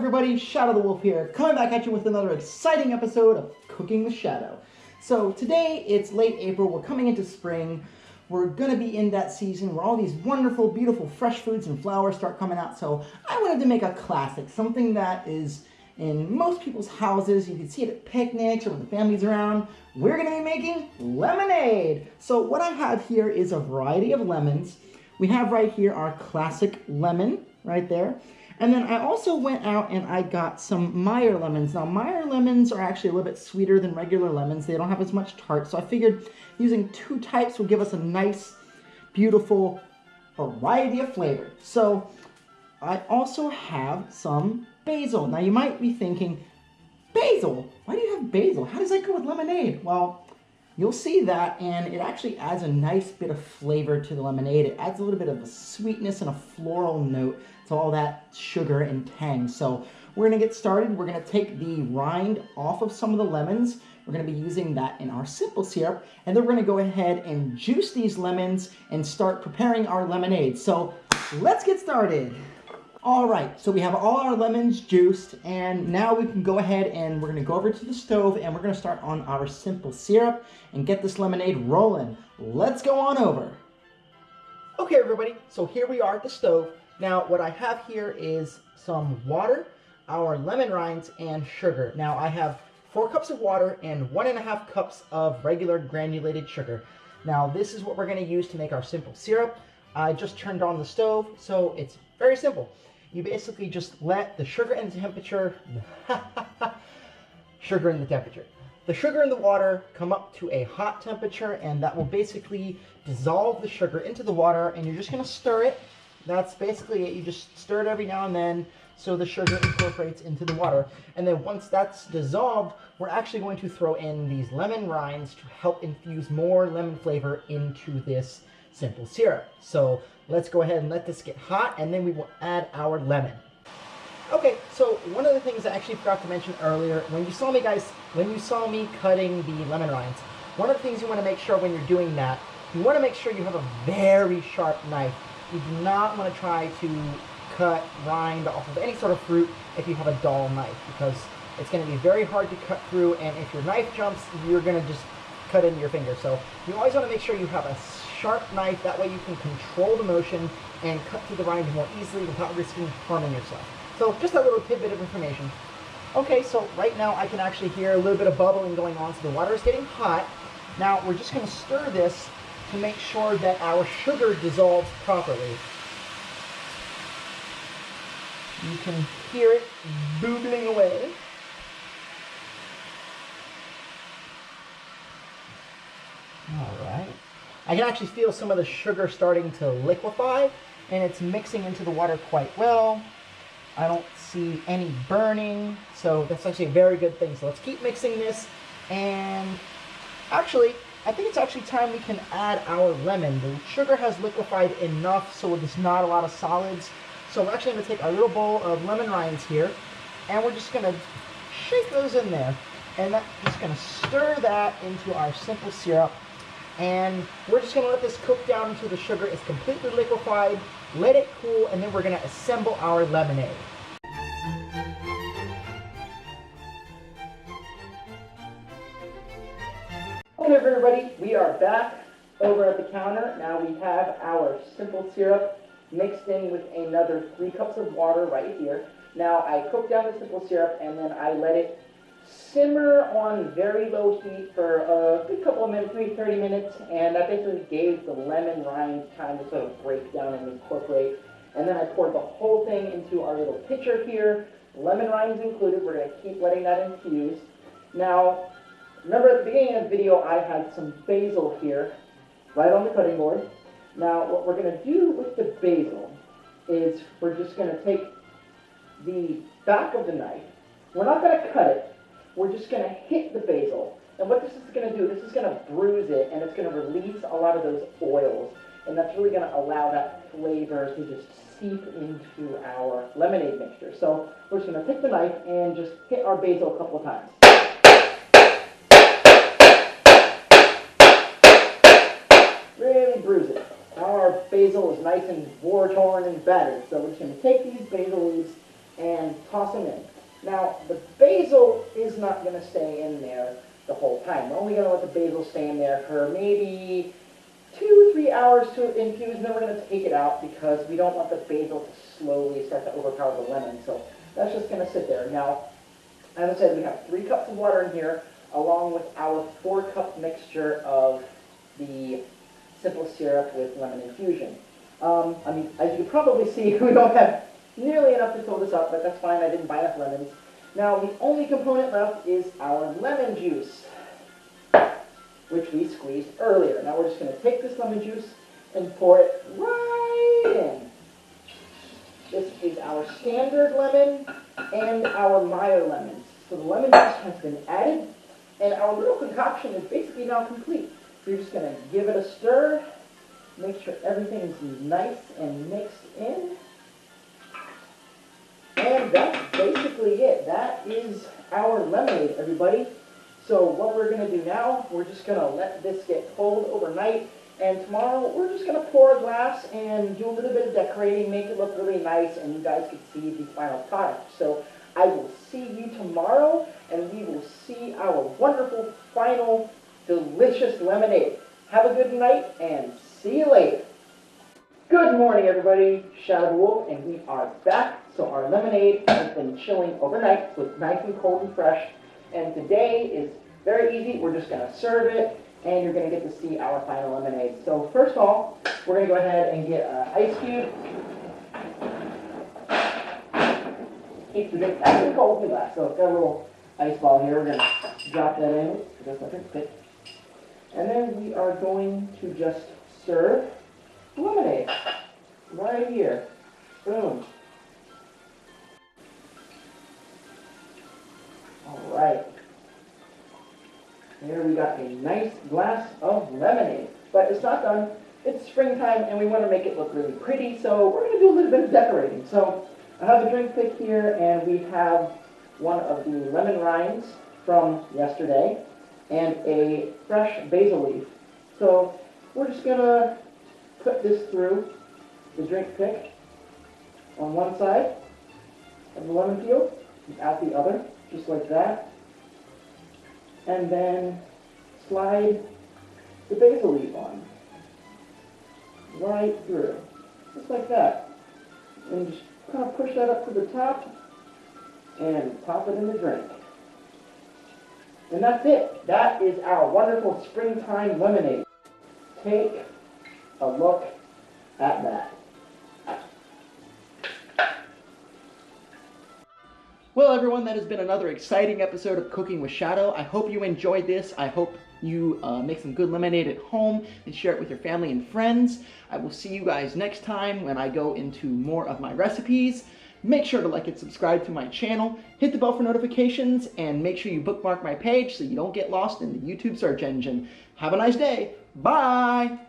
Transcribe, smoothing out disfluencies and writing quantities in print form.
everybody? Shadow the Wolf here, coming back at you with another exciting episode of Cooking with Shadow. So today, it's late April, we're coming into spring. We're going to be in that season where all these wonderful, beautiful fresh foods and flowers start coming out. So I wanted to make a classic, something that is in most people's houses. You can see it at picnics or when the family's around. We're going to be making lemonade. So what I have here is a variety of lemons. We have right here our classic lemon right there. And then I also went out and I got some Meyer lemons. Now Meyer lemons are actually a little bit sweeter than regular lemons. They don't have as much tart. So I figured using two types will give us a nice, beautiful variety of flavor. So I also have some basil. Now you might be thinking, basil? Why do you have basil? How does that go with lemonade? Well, you'll see that, and it actually adds a nice bit of flavor to the lemonade. It adds a little bit of a sweetness and a floral note to all that sugar and tang. So we're gonna get started. We're gonna take the rind off of some of the lemons. We're gonna be using that in our simple syrup, and then we're gonna go ahead and juice these lemons and start preparing our lemonade. So let's get started. All right, so we have all our lemons juiced, and now we can go ahead and we're gonna go over to the stove and we're gonna start on our simple syrup and get this lemonade rolling. Let's go on over. Okay, everybody, so here we are at the stove. Now, what I have here is some water, our lemon rinds, and sugar. Now, I have 4 cups of water and 1.5 cups of regular granulated sugar. Now, this is what we're gonna use to make our simple syrup. I just turned on the stove, so it's very simple. You basically just let the sugar and the temperature, sugar and the temperature. The sugar and the water come up to a hot temperature, and that will basically dissolve the sugar into the water, and you're just gonna stir it. That's basically it. You just stir it every now and then so the sugar incorporates into the water. And then once that's dissolved, we're actually going to throw in these lemon rinds to help infuse more lemon flavor into this simple syrup. So let's go ahead and let this get hot, and then we will add our lemon. Okay, so one of the things I actually forgot to mention earlier, when you saw me cutting the lemon rinds, one of the things you want to make sure when you're doing that, you want to make sure you have a very sharp knife. You do not want to try to cut rind off of any sort of fruit if you have a dull knife, because it's going to be very hard to cut through, and if your knife jumps, you're going to just cut into your finger. So you always want to make sure you have a sharp knife. That way you can control the motion and cut through the rind more easily without risking harming yourself. So just a little tidbit of information. Okay, so right now I can actually hear a little bit of bubbling going on, so the water is getting hot. Now we're just going to stir this to make sure that our sugar dissolves properly. You can hear it bubbling away. All right. I can actually feel some of the sugar starting to liquefy, and it's mixing into the water quite well. I don't see any burning, so that's actually a very good thing. So let's keep mixing this, and actually, I think it's actually time we can add our lemon. The sugar has liquefied enough so there's not a lot of solids. So we're actually going to take our little bowl of lemon rinds here, and we're just going to shake those in there. And that's just going to stir that into our simple syrup. And we're just going to let this cook down until the sugar is completely liquefied, let it cool, and then we're going to assemble our lemonade. Okay, everybody, we are back over at the counter. Now we have our simple syrup mixed in with another 3 cups of water right here. Now I cooked down the simple syrup, and then I let it simmer on very low heat for a good couple of minutes, maybe 30 minutes, and that basically gave the lemon rinds time to sort of break down and incorporate. And then I poured the whole thing into our little pitcher here, lemon rinds included. We're going to keep letting that infuse. Now, remember at the beginning of the video, I had some basil here, right on the cutting board. Now, what we're going to do with the basil is we're just going to take the back of the knife. We're not going to cut it. We're just going to hit the basil. And what this is going to do, this is going to bruise it, and it's going to release a lot of those oils. And that's really going to allow that flavor to just seep into our lemonade mixture. So we're just going to take the knife and just hit our basil a couple of times. Really bruise it. Now our basil is nice and war-torn and battered. So we're just going to take these basil leaves and toss them in. Now, the basil is not going to stay in there the whole time. We're only going to let the basil stay in there for maybe 2 or 3 hours to infuse, and then we're going to take it out because we don't want the basil to slowly start to overpower the lemon. So that's just going to sit there. Now, as I said, we have 3 cups of water in here, along with our 4-cup mixture of the simple syrup with lemon infusion. I mean, as you can probably see, we don't have nearly enough to fill this up, but that's fine. I didn't buy enough lemons. Now, the only component left is our lemon juice, which we squeezed earlier. Now, we're just going to take this lemon juice and pour it right in. This is our standard lemon and our Meyer lemons. So the lemon juice has been added, and our little concoction is basically now complete. We're just going to give it a stir, make sure everything is nice and mixed in. And that's basically it. That is our lemonade, everybody. So what we're going to do now, we're just going to let this get cold overnight. And tomorrow, we're just going to pour a glass and do a little bit of decorating, make it look really nice, and you guys can see the final product. So I will see you tomorrow, and we will see our wonderful, final, delicious lemonade. Have a good night, and see you later. Good morning, everybody. Shadow the Wolf, and we are back. So our lemonade has been chilling overnight, so it's nice and cold and fresh. And today is very easy. We're just going to serve it, and you're going to get to see our final lemonade. So first of all, we're going to go ahead and get an ice cube. Keep the drink nice and cold in the glass. So it's got a little ice ball here. We're going to drop that in. Just let it fit. And then we are going to just serve lemonade right here. Boom. All right. Here we got a nice glass of lemonade. But it's not done. It's springtime, and we want to make it look really pretty, so we're going to do a little bit of decorating. So I have a drink pick here, and we have one of the lemon rinds from yesterday and a fresh basil leaf. So we're just going to put this through the drink pick on one side of the lemon peel and out the other, just like that. And then slide the basil leaf on, right through, just like that. And just kind of push that up to the top and pop it in the drink. And that's it. That is our wonderful springtime lemonade. Take a look at that. Well, everyone, that has been another exciting episode of Cooking with Shadow. I hope you enjoyed this. I hope you make some good lemonade at home and share it with your family and friends. I will see you guys next time when I go into more of my recipes. Make sure to like and subscribe to my channel, hit the bell for notifications, and make sure you bookmark my page so you don't get lost in the YouTube search engine. Have a nice day. Bye!